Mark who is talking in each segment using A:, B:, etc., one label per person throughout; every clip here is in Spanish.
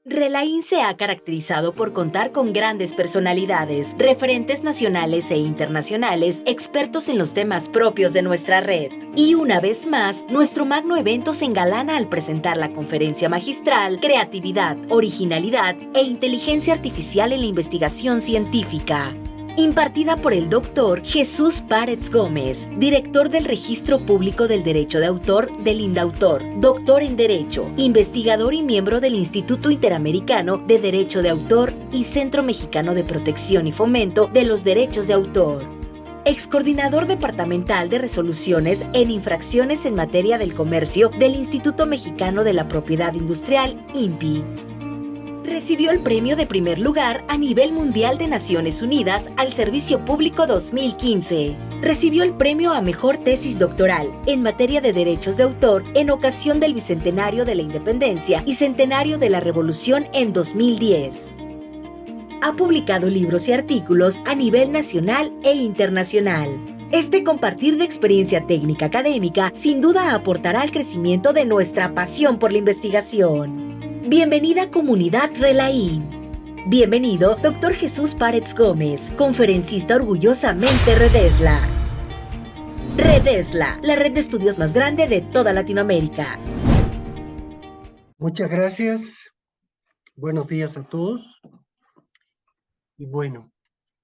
A: Relain se ha caracterizado por contar con grandes personalidades, referentes nacionales e internacionales, expertos en los temas propios de nuestra red. Y una vez más, nuestro magno evento se engalana al presentar la conferencia magistral Creatividad, Originalidad e Inteligencia Artificial en la Investigación Científica, impartida por el doctor Jesús Párez Gómez, director del Registro Público del Derecho de Autor del INDAUTOR, doctor en Derecho, investigador y miembro del Instituto Interamericano de Derecho de Autor y Centro Mexicano de Protección y Fomento de los Derechos de Autor, excoordinador departamental de resoluciones en infracciones en materia del comercio del Instituto Mexicano de la Propiedad Industrial, INPI. Recibió el premio de primer lugar a nivel mundial de Naciones Unidas al Servicio Público 2015. Recibió el premio a mejor tesis doctoral en materia de derechos de autor en ocasión del Bicentenario de la Independencia y Centenario de la Revolución en 2010. Ha publicado libros y artículos a nivel nacional e internacional. Este compartir de experiencia técnica académica sin duda aportará al crecimiento de nuestra pasión por la investigación. Bienvenida comunidad Relain. Bienvenido Dr. Jesús Párez Gómez, conferencista orgullosamente Redesla. Redesla, la red de estudios más grande de toda Latinoamérica.
B: Muchas gracias. Buenos días a todos. Y bueno,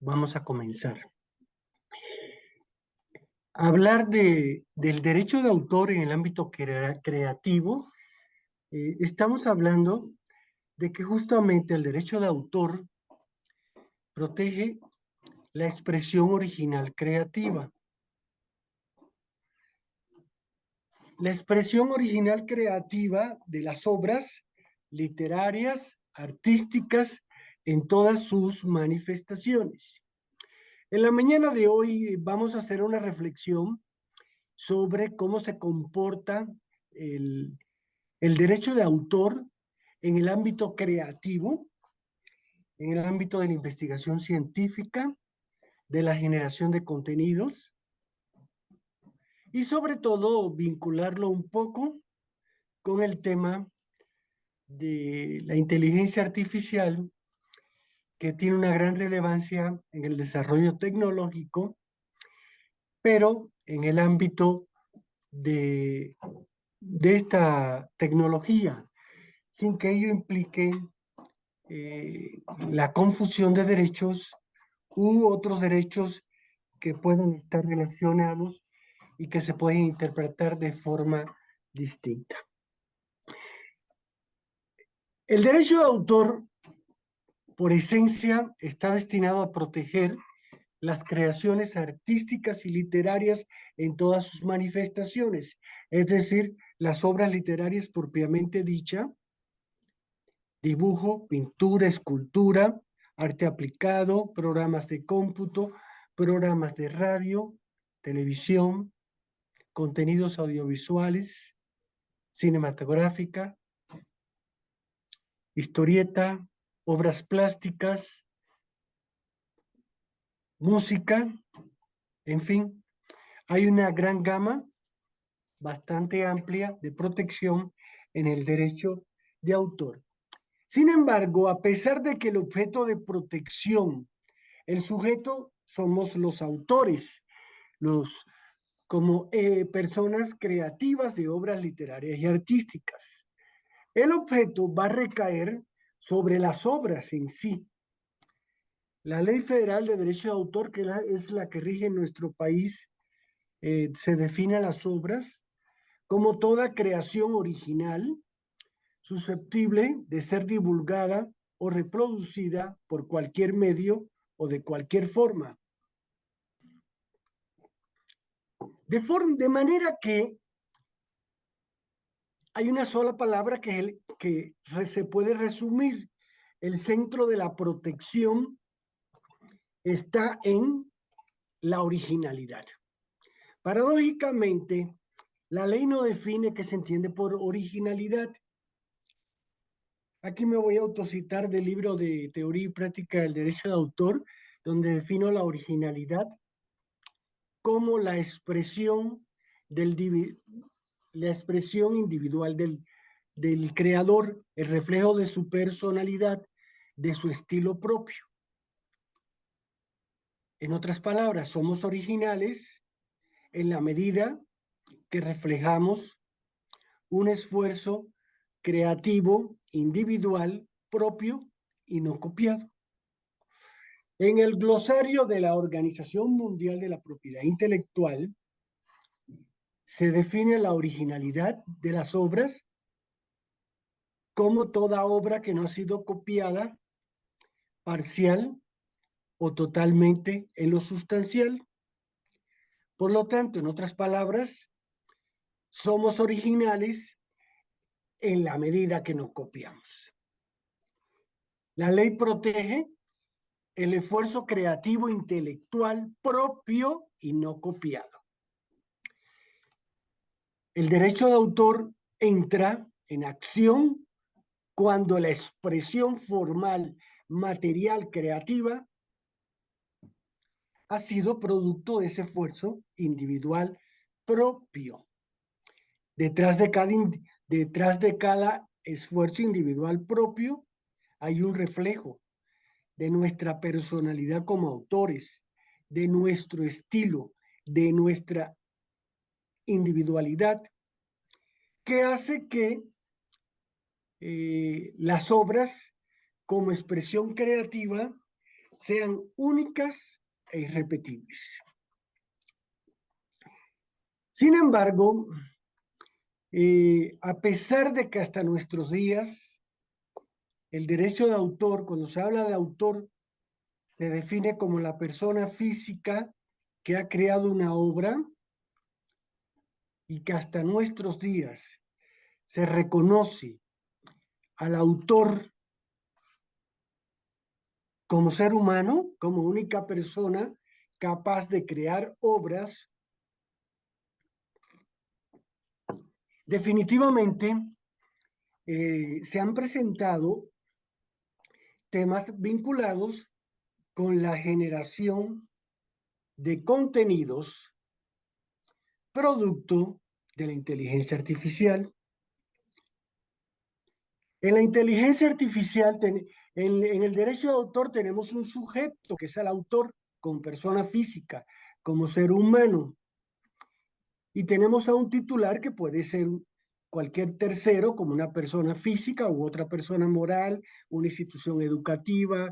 B: vamos a comenzar. Hablar del derecho de autor en el ámbito creativo, estamos hablando de que justamente el derecho de autor protege la expresión original creativa. La expresión original creativa de las obras literarias, artísticas, en todas sus manifestaciones. En la mañana de hoy vamos a hacer una reflexión sobre cómo se comporta el derecho de autor en el ámbito creativo, en el ámbito de la investigación científica, de la generación de contenidos y sobre todo vincularlo un poco con el tema de la inteligencia artificial, que tiene una gran relevancia en el desarrollo tecnológico, pero en el ámbito de esta tecnología, sin que ello implique la confusión de derechos u otros derechos que puedan estar relacionados y que se pueden interpretar de forma distinta. El derecho de autor, por esencia, está destinado a proteger las creaciones artísticas y literarias en todas sus manifestaciones, es decir, las obras literarias propiamente dicha, dibujo, pintura, escultura, arte aplicado, programas de cómputo, programas de radio, televisión, contenidos audiovisuales, cinematográfica, historieta, obras plásticas, música, en fin, hay una gran gama bastante amplia de protección en el derecho de autor. Sin embargo, a pesar de que el objeto de protección, el sujeto somos los autores, como personas creativas de obras literarias y artísticas. El objeto va a recaer sobre las obras en sí. La Ley Federal de Derecho de Autor, que es la que rige en nuestro país, se define las obras como toda creación original susceptible de ser divulgada o reproducida por cualquier medio o de cualquier forma. De manera que hay una sola palabra que se puede resumir. El centro de la protección está en la originalidad. Paradójicamente, la ley no define qué se entiende por originalidad. Aquí me voy a autocitar del libro de Teoría y Práctica del Derecho de Autor, donde defino la originalidad como la expresión individual del creador, el reflejo de su personalidad, de su estilo propio. En otras palabras, somos originales en la medida que reflejamos un esfuerzo creativo, individual, propio y no copiado. En el glosario de la Organización Mundial de la Propiedad Intelectual se define la originalidad de las obras como toda obra que no ha sido copiada parcial o totalmente en lo sustancial. Por lo tanto, en otras palabras, somos originales en la medida que no copiamos. La ley protege el esfuerzo creativo intelectual propio y no copiado. El derecho de autor entra en acción cuando la expresión formal, material, creativa ha sido producto de ese esfuerzo individual propio. Detrás de cada esfuerzo individual propio hay un reflejo de nuestra personalidad como autores, de nuestro estilo, de nuestra individualidad, que hace que las obras como expresión creativa sean únicas e irrepetibles. Sin embargo, a pesar de que hasta nuestros días el derecho de autor, cuando se habla de autor, se define como la persona física que ha creado una obra y que hasta nuestros días se reconoce al autor como ser humano, como única persona capaz de crear obras. Definitivamente se han presentado temas vinculados con la generación de contenidos producto de la inteligencia artificial. En la inteligencia artificial, en el derecho de autor tenemos un sujeto que es el autor como persona física, como ser humano. Y tenemos a un titular que puede ser cualquier tercero, como una persona física u otra persona moral, una institución educativa,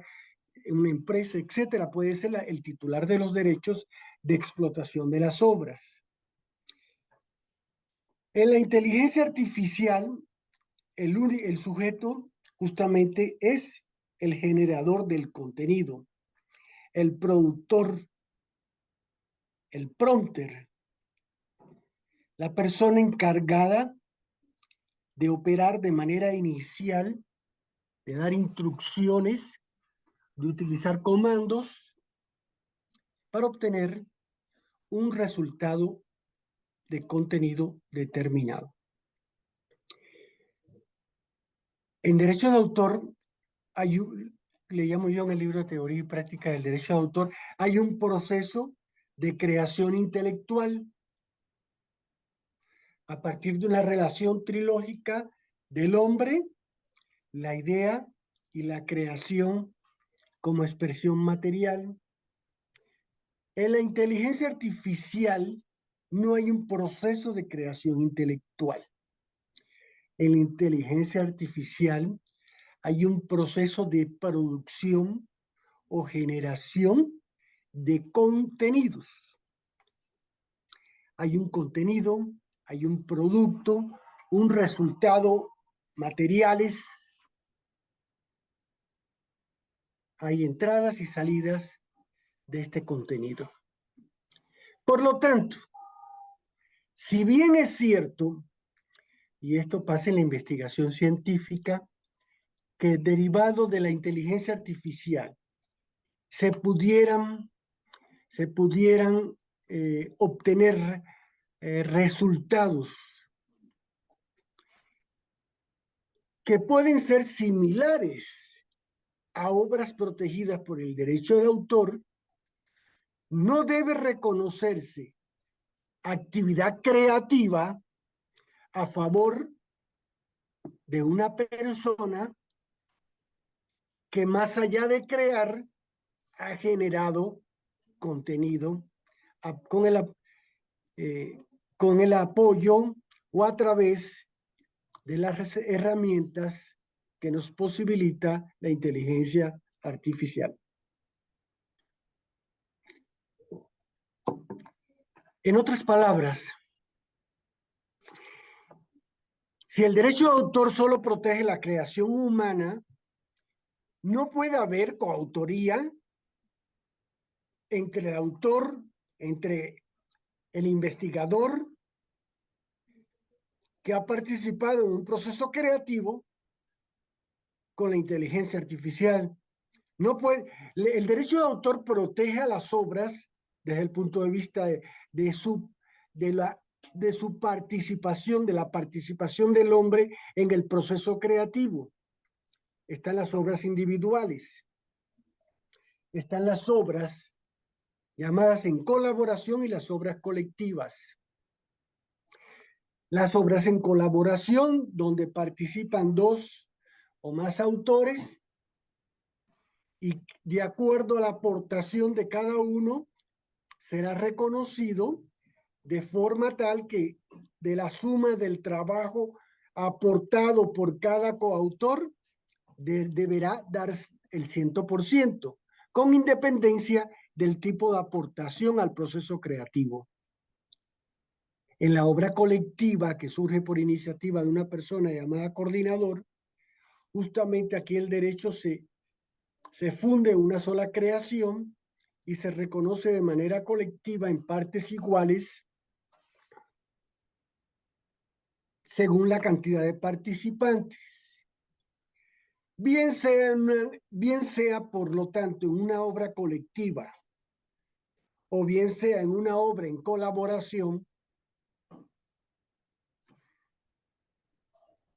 B: una empresa, etcétera. Puede ser el titular de los derechos de explotación de las obras. En la inteligencia artificial, el sujeto justamente es el generador del contenido, el productor, el prompter, la persona encargada de operar de manera inicial, de dar instrucciones, de utilizar comandos para obtener un resultado de contenido determinado. En derecho de autor, le llamo yo en el libro de Teoría y Práctica del Derecho de Autor, hay un proceso de creación intelectual a partir de una relación trilógica del hombre, la idea y la creación como expresión material. En la inteligencia artificial no hay un proceso de creación intelectual. En la inteligencia artificial hay un proceso de producción o generación de contenidos. Hay un contenido, hay un producto, un resultado, materiales, hay entradas y salidas de este contenido. Por lo tanto, si bien es cierto, y esto pasa en la investigación científica, que derivado de la inteligencia artificial se pudieran obtener resultados que pueden ser similares a obras protegidas por el derecho de autor, no debe reconocerse actividad creativa a favor de una persona que más allá de crear, ha generado contenido con con el apoyo o a través de las herramientas que nos posibilita la inteligencia artificial. En otras palabras, si el derecho de autor solo protege la creación humana, no puede haber coautoría entre el autor, entre el investigador que ha participado en un proceso creativo con la inteligencia artificial. No puede, el derecho de autor protege a las obras desde el punto de vista de su participación, de la participación del hombre en el proceso creativo. Están las obras individuales, están las obras llamadas en colaboración y las obras colectivas. Las obras en colaboración, donde participan dos o más autores y de acuerdo a la aportación de cada uno, será reconocido de forma tal que de la suma del trabajo aportado por cada coautor deberá dar el 100%, con independencia del tipo de aportación al proceso creativo. En la obra colectiva que surge por iniciativa de una persona llamada coordinador, justamente aquí el derecho se funde en una sola creación y se reconoce de manera colectiva en partes iguales según la cantidad de participantes. Bien sea por lo tanto en una obra colectiva o bien sea en una obra en colaboración,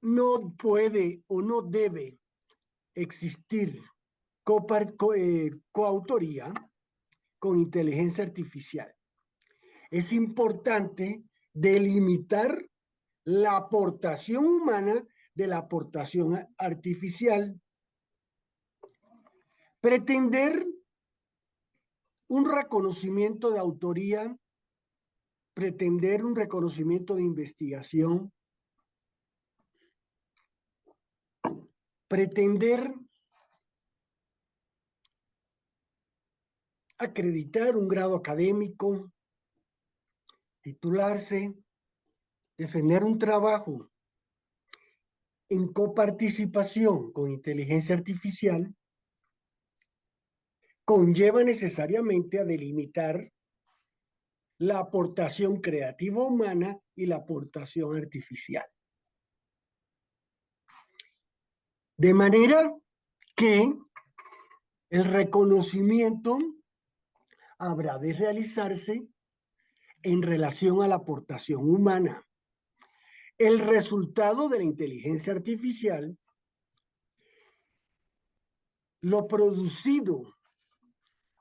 B: no puede o no debe existir coautoría con inteligencia artificial. Es importante delimitar la aportación humana de la aportación artificial. Pretender un reconocimiento de autoría, pretender un reconocimiento de investigación, pretender acreditar un grado académico, titularse, defender un trabajo en coparticipación con inteligencia artificial, conlleva necesariamente a delimitar la aportación creativa humana y la aportación artificial. De manera que el reconocimiento habrá de realizarse en relación a la aportación humana. El resultado de la inteligencia artificial, lo producido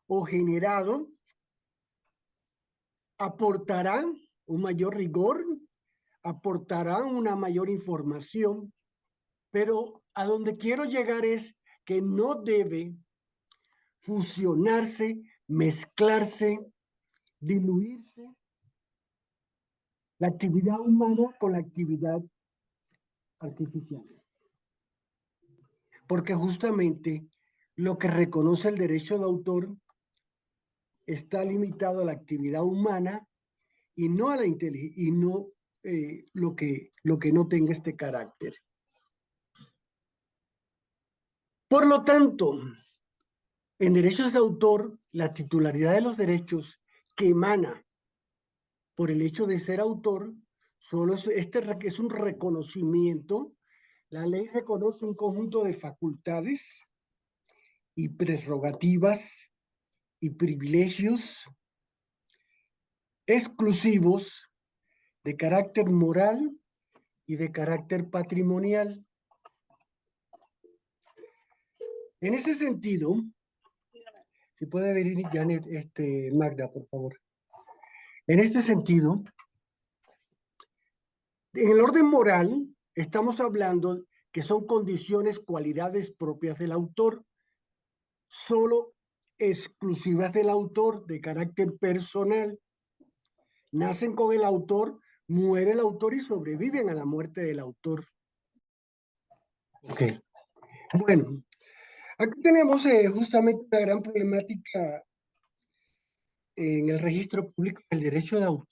B: o generado, aportará un mayor rigor, aportará una mayor información, pero a donde quiero llegar es que no debe fusionarse, mezclarse, diluirse la actividad humana con la actividad artificial. Porque justamente lo que reconoce el derecho de autor está limitado a la actividad humana y no a la inteligencia, y no lo que no tenga este carácter. Por lo tanto, en derechos de autor, la titularidad de los derechos que emana por el hecho de ser autor, solo es un reconocimiento. La ley reconoce un conjunto de facultades y prerrogativas y privilegios exclusivos de carácter moral y de carácter patrimonial. En ese sentido, si puede venir Janet, Magda, por favor. En este sentido, en el orden moral, estamos hablando que son condiciones, cualidades propias del autor, solo exclusivas del autor, de carácter personal. Nacen con el autor, muere el autor y sobreviven a la muerte del autor. Ok. Bueno, aquí tenemos justamente una gran problemática en el registro público del derecho de autor.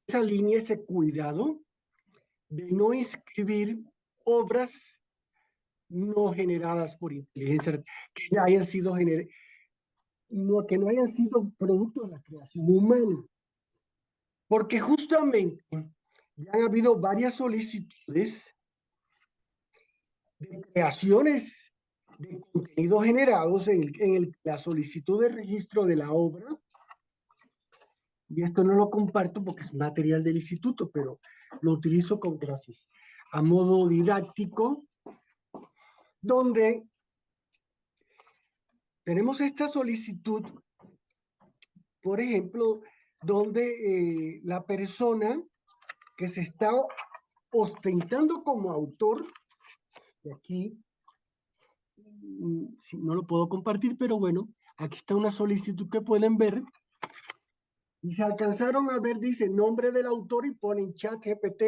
B: Esa línea, ese cuidado de no inscribir obras no generadas por inteligencia, que hayan sido que no hayan sido producto de la creación humana. Porque justamente ya han habido varias solicitudes de creaciones de contenidos generados en la solicitud de registro de la obra, y esto no lo comparto porque es material del instituto, pero lo utilizo con gracias a modo didáctico, donde tenemos esta solicitud, por ejemplo, donde la persona que se está ostentando como autor, y aquí no lo puedo compartir, pero bueno, aquí está una solicitud que pueden ver, y se alcanzaron a ver, dice nombre del autor y ponen ChatGPT,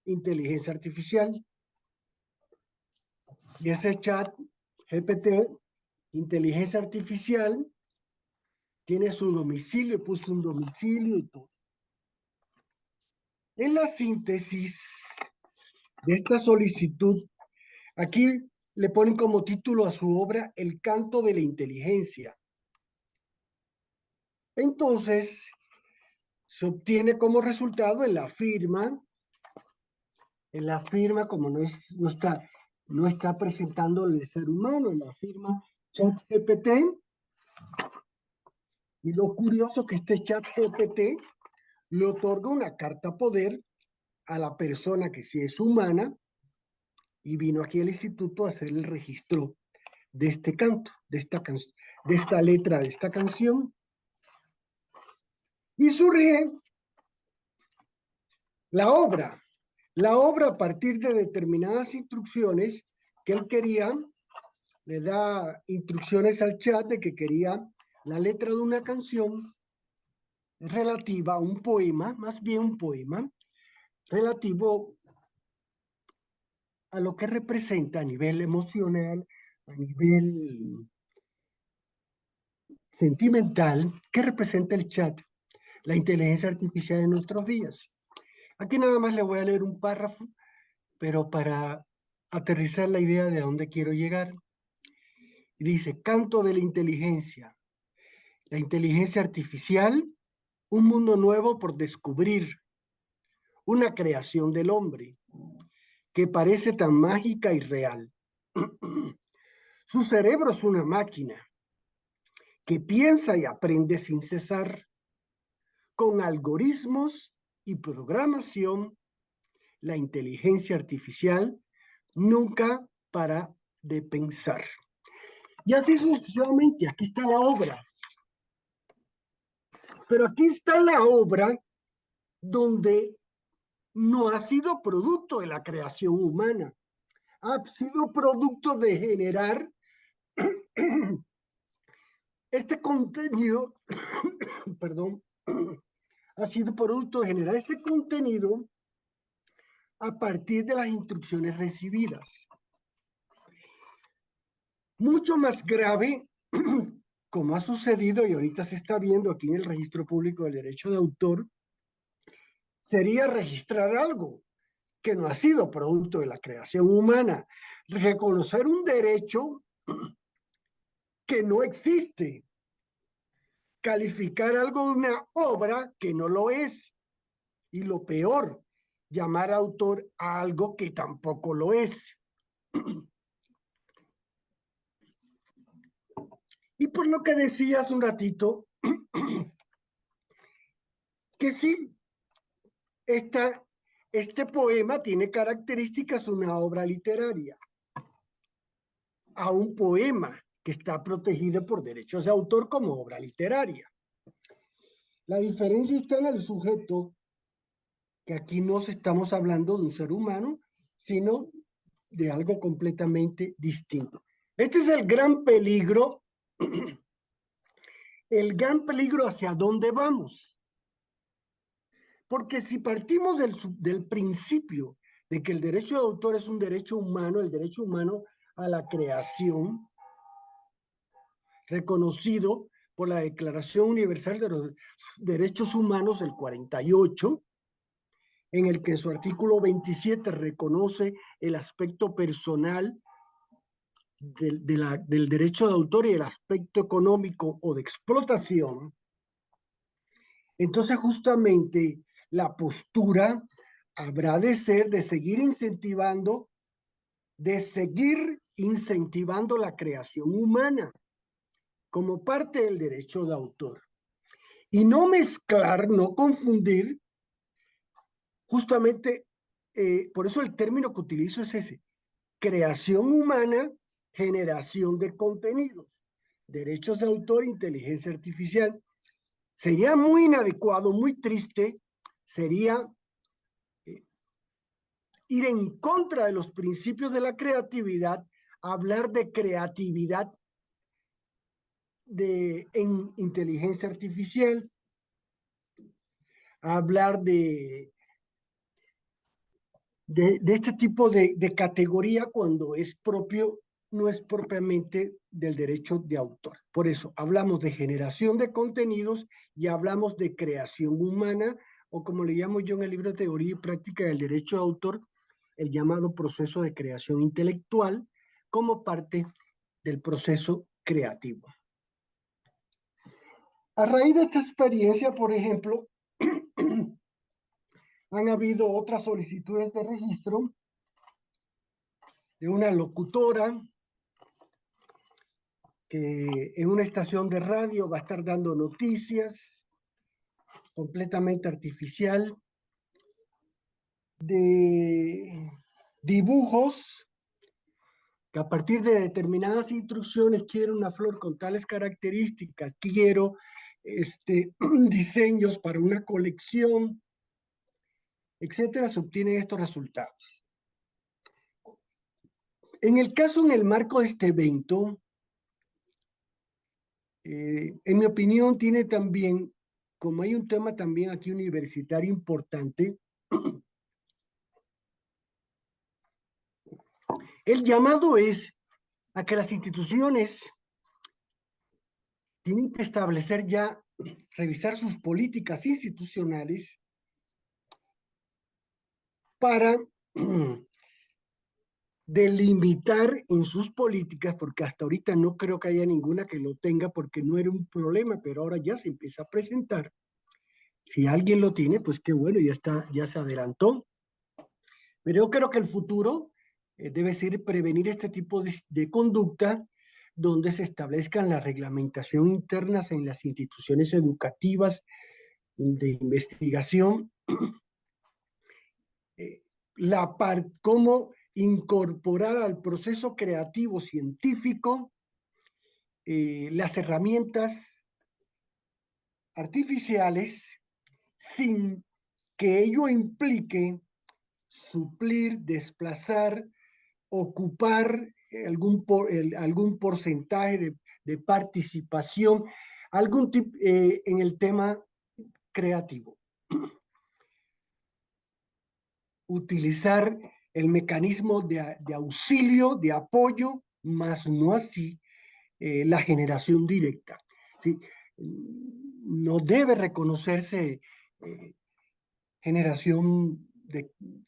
B: inteligencia artificial, y ese ChatGPT, inteligencia artificial, tiene su domicilio, puso un domicilio y todo. En la síntesis de esta solicitud, aquí le ponen como título a su obra El canto de la inteligencia. Entonces, se obtiene como resultado en la firma como no está presentando el ser humano, en la firma ChatGPT. Y lo curioso que este ChatGPT le otorga una carta poder a la persona que sí es humana y vino aquí al instituto a hacer el registro de este canto, de esta letra, de esta canción. Y surge la obra. La obra, a partir de determinadas instrucciones que él quería, le da instrucciones al chat de que quería la letra de una canción relativa a un poema, más bien un poema, relativo a lo que representa a nivel emocional, a nivel sentimental, que representa el chat, la inteligencia artificial de nuestros días. Aquí nada más le voy a leer un párrafo, pero para aterrizar la idea de a dónde quiero llegar. Y dice, canto de la inteligencia artificial, un mundo nuevo por descubrir, una creación del hombre que parece tan mágica y real. Su cerebro es una máquina que piensa y aprende sin cesar, con algoritmos y programación. La inteligencia artificial nunca para de pensar. Y así sucesivamente, aquí está la obra. Pero aquí está la obra donde no ha sido producto de la creación humana, ha sido producto de generar este contenido, perdón, ha sido producto de generar este contenido a partir de las instrucciones recibidas. Mucho más grave, como ha sucedido y ahorita se está viendo aquí en el Registro Público del Derecho de Autor, sería registrar algo que no ha sido producto de la creación humana, reconocer un derecho que no existe, calificar algo de una obra que no lo es, y lo peor, llamar autor a algo que tampoco lo es. Y por lo que decía hace un ratito, que sí, este poema tiene características de una obra literaria, a un poema que está protegido por derechos de autor como obra literaria. La diferencia está en el sujeto que aquí no estamos hablando de un ser humano, sino de algo completamente distinto. Este es el gran peligro hacia dónde vamos. Porque si partimos del principio de que el derecho de autor es un derecho humano, el derecho humano a la creación, reconocido por la Declaración Universal de los Derechos Humanos del 48, en el que en su artículo 27 reconoce el aspecto personal del derecho de autor y el aspecto económico o de explotación, entonces justamente la postura habrá de ser de seguir incentivando la creación humana como parte del derecho de autor. Y no mezclar, no confundir, justamente, por eso el término que utilizo es ese: creación humana, generación de contenidos, derechos de autor, inteligencia artificial. Sería muy inadecuado, muy triste, sería ir en contra de los principios de la creatividad, hablar de creatividad en inteligencia artificial, hablar de este tipo de categoría cuando es propio, no es propiamente del derecho de autor. Por eso hablamos de generación de contenidos y hablamos de creación humana, o como le llamo yo en el libro de Teoría y Práctica del Derecho de Autor, el llamado proceso de creación intelectual como parte del proceso creativo. A raíz de esta experiencia, por ejemplo, han habido otras solicitudes de registro de una locutora que en una estación de radio va a estar dando noticias completamente artificial, de dibujos que a partir de determinadas instrucciones quiero una flor con tales características, quiero diseños para una colección, etcétera, se obtienen estos resultados. En el marco de este evento, en mi opinión, tiene también, como hay un tema también aquí universitario importante, el llamado es a que las instituciones tienen que establecer ya, revisar sus políticas institucionales para delimitar en sus políticas, porque hasta ahorita no creo que haya ninguna que lo tenga porque no era un problema, pero ahora ya se empieza a presentar. Si alguien lo tiene, pues qué bueno, ya está, ya se adelantó. Pero yo creo que el futuro debe ser prevenir este tipo de conducta donde se establezcan la reglamentación internas en las instituciones educativas de investigación, cómo incorporar al proceso creativo científico las herramientas artificiales sin que ello implique suplir, desplazar, ocupar algún porcentaje de participación, en el tema creativo. Utilizar el mecanismo de auxilio, de apoyo, más no así la generación directa. ¿Sí? No debe reconocerse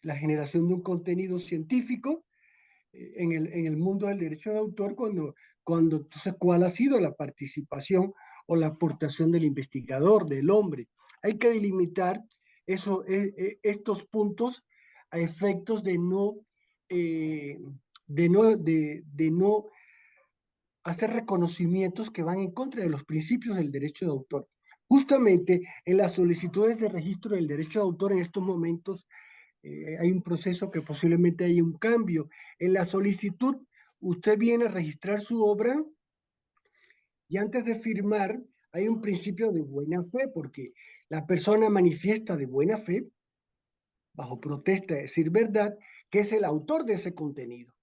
B: la generación de un contenido científico en el mundo del derecho de autor cuando entonces, ¿cuál ha sido la participación o la aportación del investigador, del hombre? Hay que delimitar estos puntos a efectos de no hacer reconocimientos que van en contra de los principios del derecho de autor. Justamente en las solicitudes de registro del derecho de autor en estos momentos hay un proceso que posiblemente haya un cambio. En la solicitud, usted viene a registrar su obra y antes de firmar hay un principio de buena fe, porque la persona manifiesta de buena fe bajo protesta de decir verdad, que es el autor de ese contenido,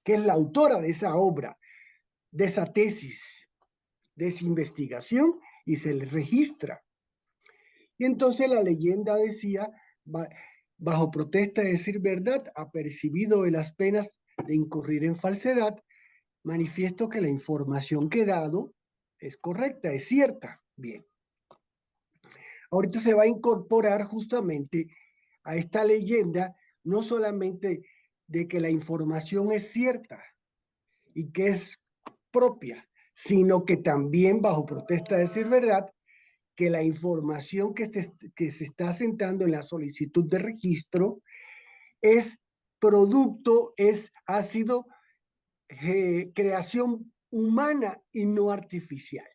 B: que es la autora de esa obra, de esa tesis, de esa investigación, y se le registra. Y entonces la leyenda decía, bajo protesta de decir verdad, apercibido de las penas de incurrir en falsedad, manifiesto que la información que he dado es correcta, es cierta. Bien. Ahorita se va a incorporar justamente a esta leyenda no solamente de que la información es cierta y que es propia, sino que también bajo protesta de decir verdad, que la información que se está asentando en la solicitud de registro es producto, ha sido creación humana y no artificial.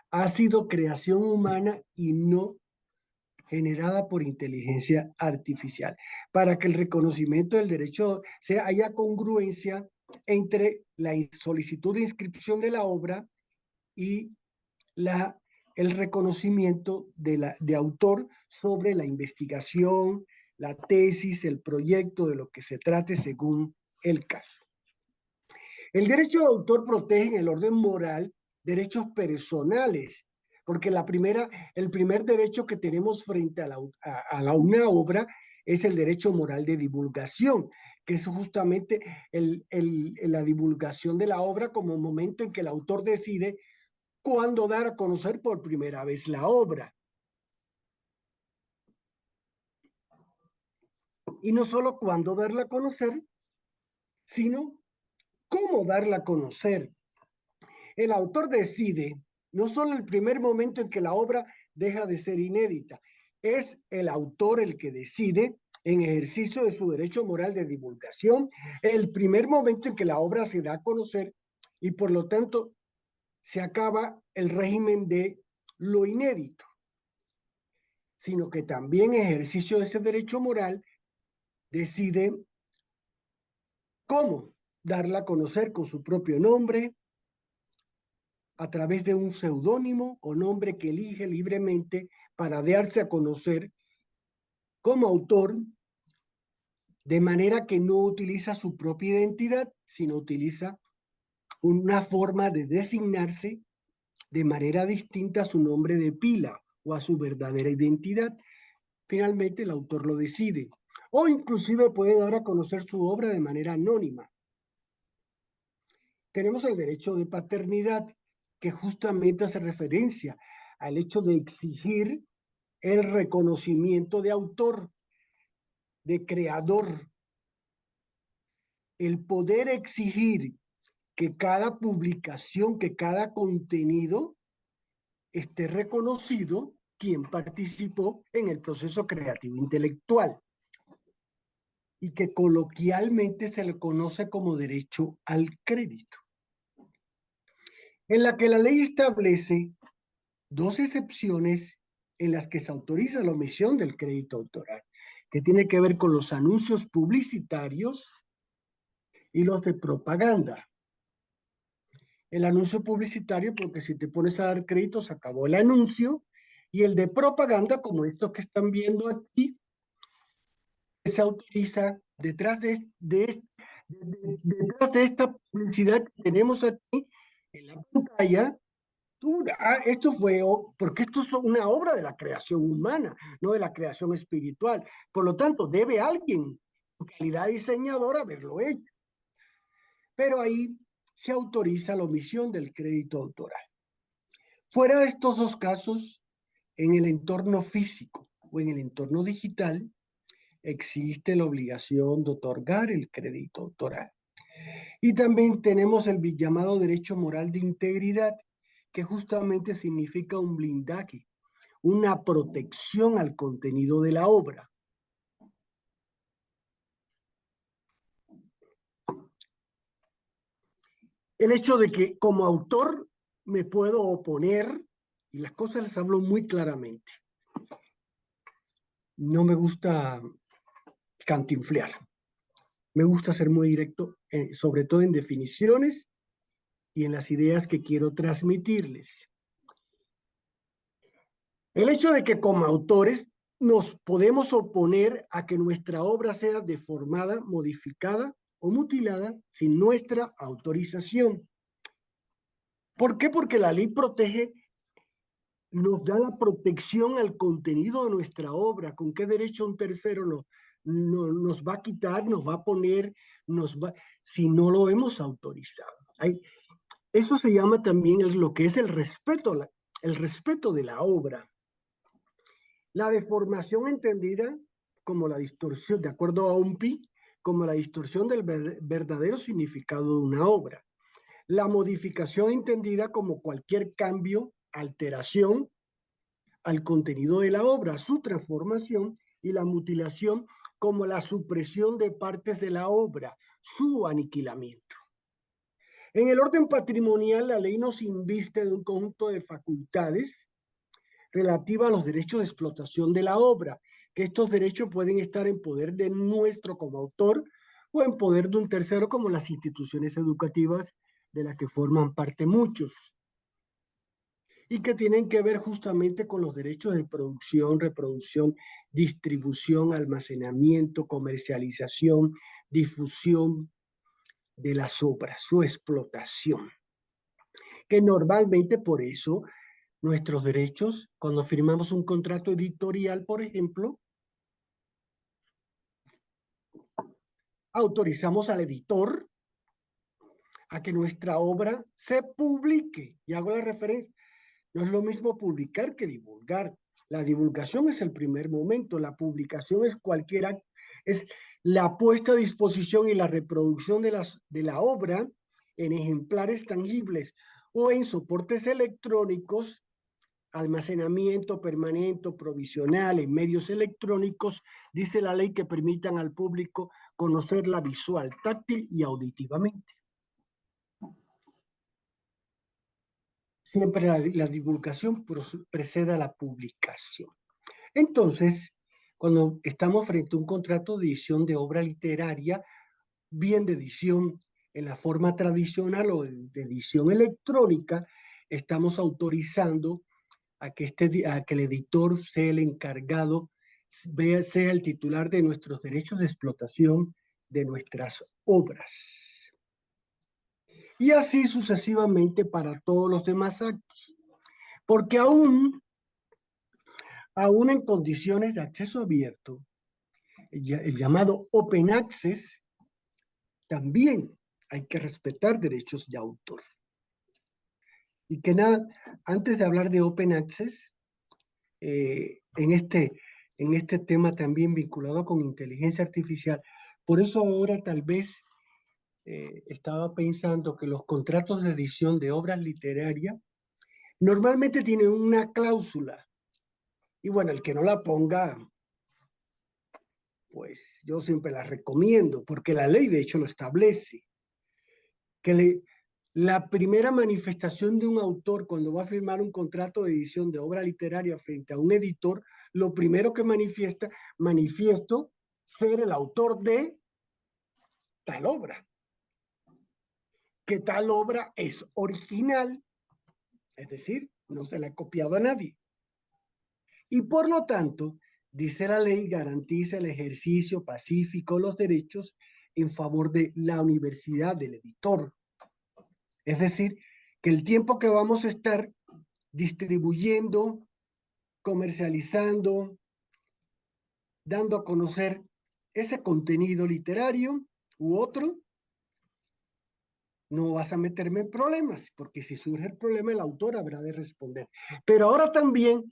B: Ha sido creación humana y no generada por inteligencia artificial, para que el reconocimiento del derecho haya congruencia entre la solicitud de inscripción de la obra y el reconocimiento de autor sobre la investigación, la tesis, el proyecto de lo que se trate según el caso. El derecho de autor protege en el orden moral derechos personales, porque el primer derecho que tenemos frente a una obra es el derecho moral de divulgación, que es justamente la divulgación de la obra como momento en que el autor decide cuándo dar a conocer por primera vez la obra. Y no solo cuándo darla a conocer, sino cómo darla a conocer. El autor decide no solo el primer momento en que la obra deja de ser inédita, es el autor el que decide, en ejercicio de su derecho moral de divulgación, el primer momento en que la obra se da a conocer y por lo tanto se acaba el régimen de lo inédito, sino que también en ejercicio de ese derecho moral decide cómo darla a conocer con su propio nombre, a través de un seudónimo o nombre que elige libremente para darse a conocer como autor, de manera que no utiliza su propia identidad, sino utiliza una forma de designarse de manera distinta a su nombre de pila o a su verdadera identidad. Finalmente el autor lo decide, o inclusive puede dar a conocer su obra de manera anónima. Tenemos el derecho de paternidad, que justamente hace referencia al hecho de exigir el reconocimiento de autor, de creador, el poder exigir que cada publicación, que cada contenido esté reconocido quien participó en el proceso creativo intelectual y que coloquialmente se le conoce como derecho al crédito, en la que la ley establece dos excepciones en las que se autoriza la omisión del crédito autoral, que tiene que ver con los anuncios publicitarios y los de propaganda. El anuncio publicitario, porque si te pones a dar crédito, se acabó el anuncio, y el de propaganda, como esto que están viendo aquí, se autoriza detrás de esta publicidad que tenemos aquí en la pantalla. Esto fue, porque esto es una obra de la creación humana, no de la creación espiritual. Por lo tanto, debe alguien, en calidad de diseñador, haberlo hecho. Pero ahí se autoriza la omisión del crédito autoral. Fuera de estos dos casos, en el entorno físico o en el entorno digital, existe la obligación de otorgar el crédito autoral. Y también tenemos el llamado derecho moral de integridad, que justamente significa un blindaje, una protección al contenido de la obra. El hecho de que como autor me puedo oponer, y las cosas les hablo muy claramente. No me gusta cantinflear. Me gusta ser muy directo, sobre todo en definiciones y en las ideas que quiero transmitirles. El hecho de que como autores nos podemos oponer a que nuestra obra sea deformada, modificada o mutilada sin nuestra autorización. ¿Por qué? Porque la ley protege, nos da la protección al contenido de nuestra obra. ¿Con qué derecho un tercero nos va a quitar, nos va a poner, si no lo hemos autorizado? Eso se llama también lo que es el respeto de la obra. La deformación entendida como la distorsión, de acuerdo a UMPI, como la distorsión del verdadero significado de una obra. La modificación entendida como cualquier cambio, alteración al contenido de la obra, su transformación, y la mutilación como la supresión de partes de la obra, su aniquilamiento. En el orden patrimonial, la ley nos inviste de un conjunto de facultades relativa a los derechos de explotación de la obra, que estos derechos pueden estar en poder de nuestro como autor o en poder de un tercero como las instituciones educativas de las que forman parte muchos, y que tienen que ver justamente con los derechos de producción, reproducción, distribución, almacenamiento, comercialización, difusión de las obras, su explotación. Que normalmente por eso nuestros derechos, cuando firmamos un contrato editorial, por ejemplo, autorizamos al editor a que nuestra obra se publique. Y hago la referencia, no es lo mismo publicar que divulgar. La divulgación es el primer momento, la publicación es es la puesta a disposición y la reproducción de la obra en ejemplares tangibles o en soportes electrónicos, almacenamiento permanente, provisional, en medios electrónicos, dice la ley, que permitan al público conocerla visual, táctil y auditivamente. Siempre la divulgación precede a la publicación. Entonces, cuando estamos frente a un contrato de edición de obra literaria, bien de edición en la forma tradicional o de edición electrónica, estamos autorizando a que el editor sea el encargado, sea el titular de nuestros derechos de explotación de nuestras obras. Y así sucesivamente para todos los demás actos. Porque aún en condiciones de acceso abierto, el llamado Open Access, también hay que respetar derechos de autor. Y que nada, antes de hablar de Open Access, en este tema también vinculado con inteligencia artificial, por eso ahora tal vez estaba pensando que los contratos de edición de obras literarias normalmente tienen una cláusula. Y bueno, el que no la ponga, pues yo siempre la recomiendo, porque la ley de hecho lo establece, que la primera manifestación de un autor cuando va a firmar un contrato de edición de obra literaria frente a un editor, lo primero que manifiesto ser el autor de tal obra, que tal obra es original, es decir, no se la ha copiado a nadie. Y por lo tanto, dice la ley, garantiza el ejercicio pacífico de los derechos en favor de la universidad del editor. Es decir, que el tiempo que vamos a estar distribuyendo, comercializando, dando a conocer ese contenido literario u otro, no vas a meterme en problemas, porque si surge el problema, el autor habrá de responder. Pero ahora también,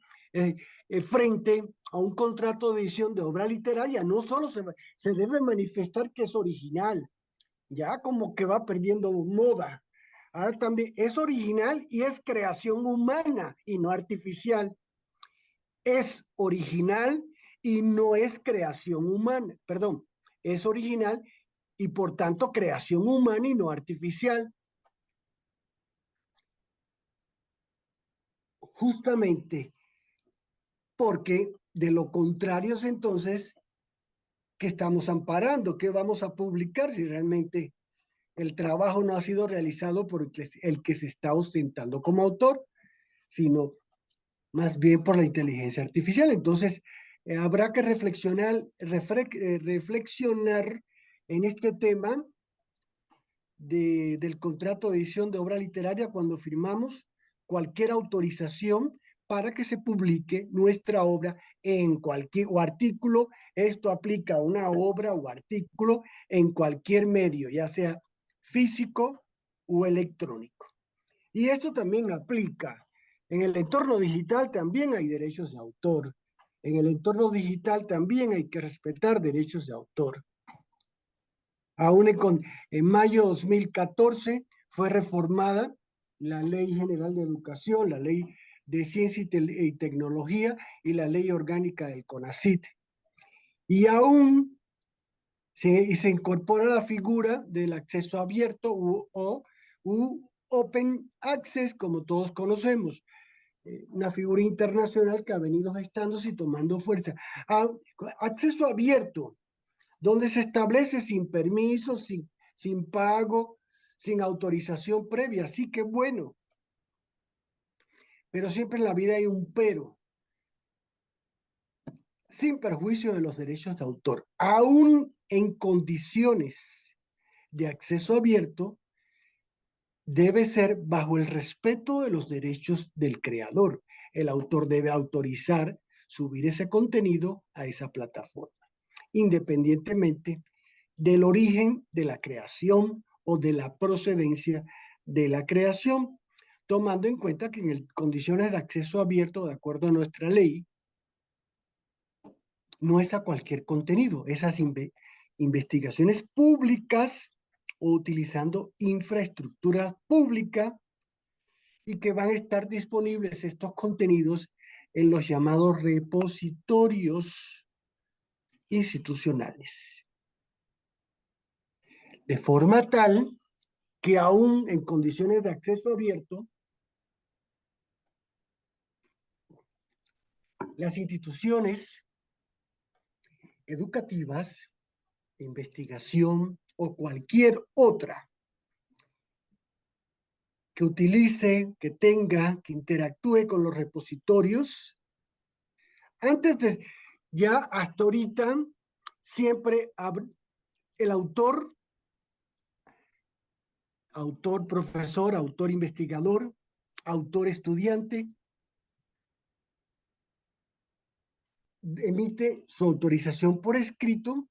B: frente a un contrato de edición de obra literaria, no solo se debe manifestar que es original, ya como que va perdiendo moda. Ahora también es original y es creación humana y no artificial. Es original y no es creación humana, perdón, es original y por tanto creación humana y no artificial. Justamente porque de lo contrario es entonces que estamos amparando, que vamos a publicar si realmente el trabajo no ha sido realizado por el que se está ostentando como autor, sino más bien por la inteligencia artificial. Entonces, Habrá que reflexionar en este tema del contrato de edición de obra literaria cuando firmamos cualquier autorización para que se publique nuestra obra en cualquier o artículo. Esto aplica a una obra o artículo en cualquier medio, ya sea físico o electrónico. Y esto también aplica en el entorno digital. También hay derechos de autor. En el entorno digital también hay que respetar derechos de autor. Aún en mayo de 2014 fue reformada la Ley General de Educación, la Ley de Ciencia y Tecnología y la Ley Orgánica del CONACYT. Y aún se incorpora la figura del acceso abierto u Open Access, como todos conocemos, una figura internacional que ha venido gestándose y tomando fuerza. Acceso abierto, donde se establece sin permiso, sin pago, sin autorización previa. Así que bueno, pero siempre en la vida hay un pero, sin perjuicio de los derechos de autor. Aún en condiciones de acceso abierto, debe ser bajo el respeto de los derechos del creador. El autor debe autorizar subir ese contenido a esa plataforma, independientemente del origen de la creación o de la procedencia de la creación, tomando en cuenta que en condiciones de acceso abierto, de acuerdo a nuestra ley, no es a cualquier contenido. Esas investigaciones públicas o utilizando infraestructura pública, y que van a estar disponibles estos contenidos en los llamados repositorios institucionales. De forma tal que aún en condiciones de acceso abierto, las instituciones educativas, de investigación o cualquier otra que utilice, que tenga, que interactúe con los repositorios, antes de, ya hasta ahorita, siempre el autor, profesor, autor investigador, autor estudiante, emite su autorización por escrito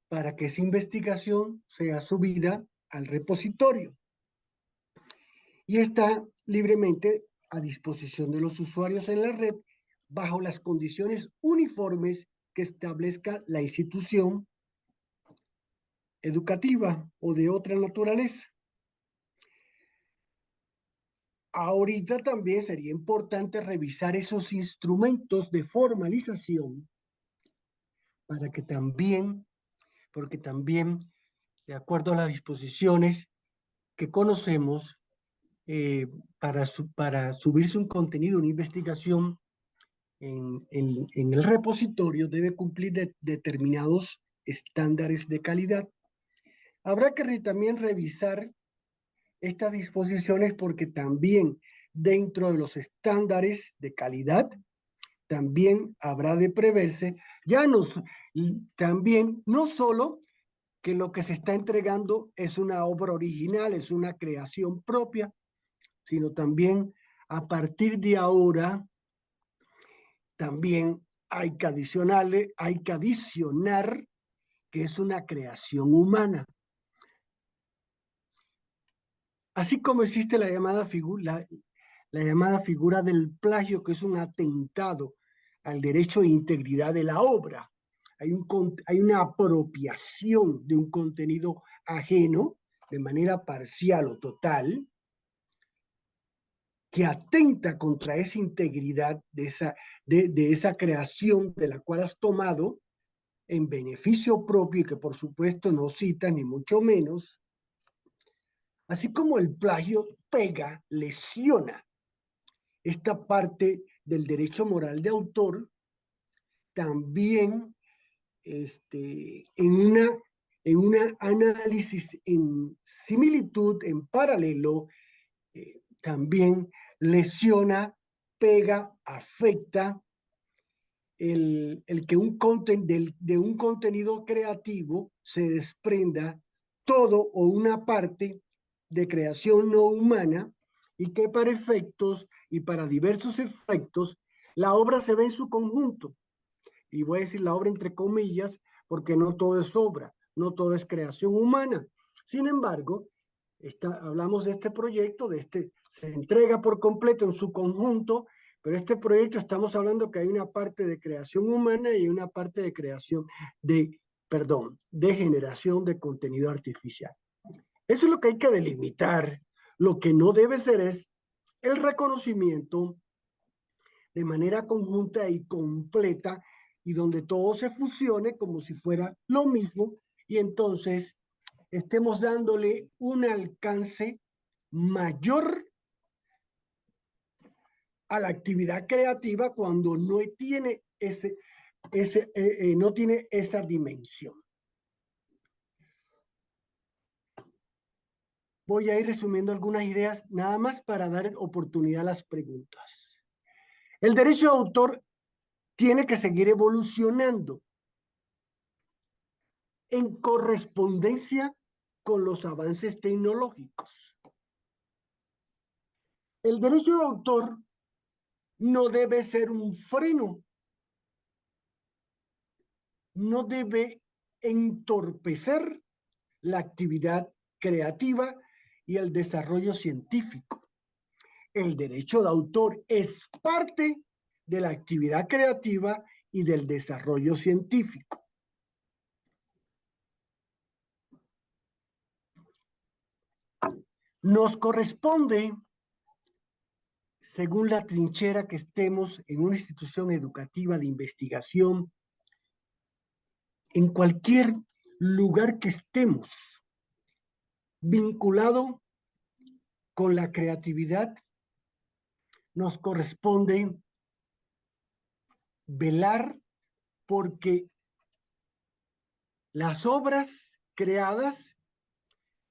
B: para que esa investigación sea subida al repositorio y está libremente a disposición de los usuarios en la red bajo las condiciones uniformes que establezca la institución educativa o de otra naturaleza. Ahorita también sería importante revisar esos instrumentos de formalización para que también, porque también, de acuerdo a las disposiciones que conocemos, para subirse un contenido, una investigación en el repositorio, debe cumplir determinados estándares de calidad. Habrá que también revisar estas disposiciones porque también dentro de los estándares de calidad también habrá de preverse también no solo que lo que se está entregando es una obra original, es una creación propia, sino también a partir de ahora también hay que adicionar que es una creación humana. Así como existe la llamada figura del plagio, que es un atentado al derecho de integridad de la obra. Hay una apropiación de un contenido ajeno de manera parcial o total que atenta contra esa integridad de esa creación de la cual has tomado en beneficio propio y que por supuesto no cita ni mucho menos. Así como el plagio pega, lesiona esta parte del derecho moral de autor, también en una análisis en similitud, en paralelo, también lesiona, pega, afecta el que de un contenido creativo se desprenda todo o una parte de creación no humana y que para efectos y para diversos efectos la obra se ve en su conjunto. Y voy a decir la obra entre comillas porque no todo es obra, no todo es creación humana. Sin embargo, hablamos de este proyecto, se entrega por completo en su conjunto, pero este proyecto estamos hablando que hay una parte de creación humana y una parte de creación de generación de contenido artificial. Eso es lo que hay que delimitar. Lo que no debe ser es el reconocimiento de manera conjunta y completa y donde todo se fusione como si fuera lo mismo y entonces estemos dándole un alcance mayor a la actividad creativa cuando no tiene no tiene esa dimensión. Voy a ir resumiendo algunas ideas nada más para dar oportunidad a las preguntas. El derecho de autor tiene que seguir evolucionando en correspondencia con los avances tecnológicos. El derecho de autor no debe ser un freno, no debe entorpecer la actividad creativa y el desarrollo científico. El derecho de autor es parte de la actividad creativa y del desarrollo científico. Nos corresponde, según la trinchera que estemos en una institución educativa de investigación, en cualquier lugar que estemos, vinculado con la creatividad, nos corresponde velar porque las obras creadas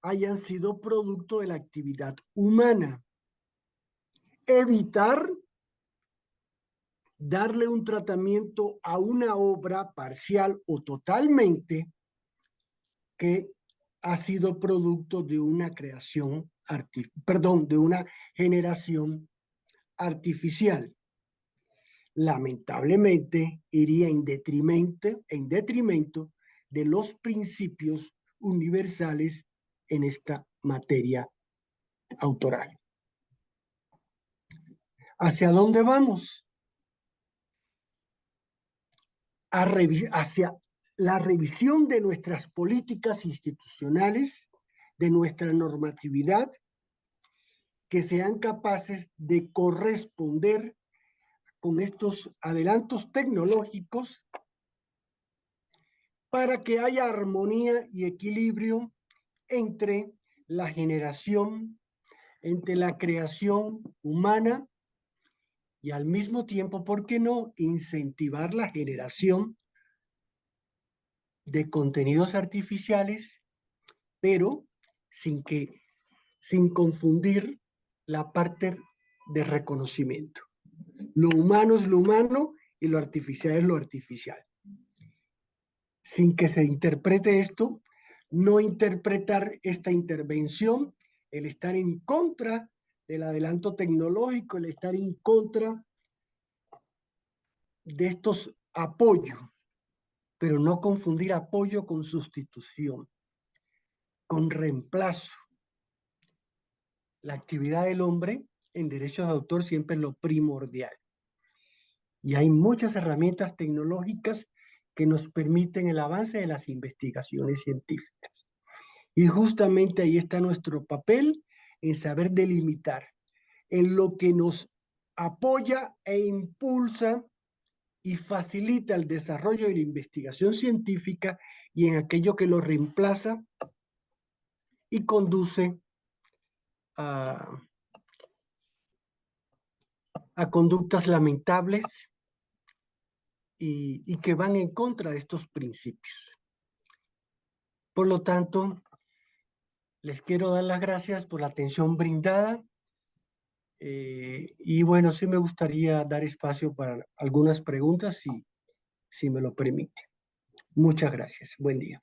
B: hayan sido producto de la actividad humana. Evitar darle un tratamiento a una obra parcial o totalmente que ha sido producto de una creación, de una generación artificial. Lamentablemente iría en detrimento de los principios universales en esta materia autoral. ¿Hacia dónde vamos? Hacia la revisión de nuestras políticas institucionales, de nuestra normatividad, que sean capaces de corresponder con estos adelantos tecnológicos para que haya armonía y equilibrio entre la generación, entre la creación humana y al mismo tiempo, ¿por qué no incentivar la generación de contenidos artificiales, pero sin confundir la parte de reconocimiento? Lo humano es lo humano y lo artificial es lo artificial. Sin que se interprete esto, no interpretar esta intervención, el estar en contra del adelanto tecnológico, el estar en contra de estos apoyos, pero no confundir apoyo con sustitución, con reemplazo. La actividad del hombre en derechos de autor siempre es lo primordial. Y hay muchas herramientas tecnológicas que nos permiten el avance de las investigaciones científicas. Y justamente ahí está nuestro papel en saber delimitar en lo que nos apoya e impulsa y facilita el desarrollo de la investigación científica y en aquello que lo reemplaza y conduce a conductas lamentables y que van en contra de estos principios. Por lo tanto, les quiero dar las gracias por la atención brindada y bueno, sí me gustaría dar espacio para algunas preguntas si me lo permite. Muchas gracias. Buen día.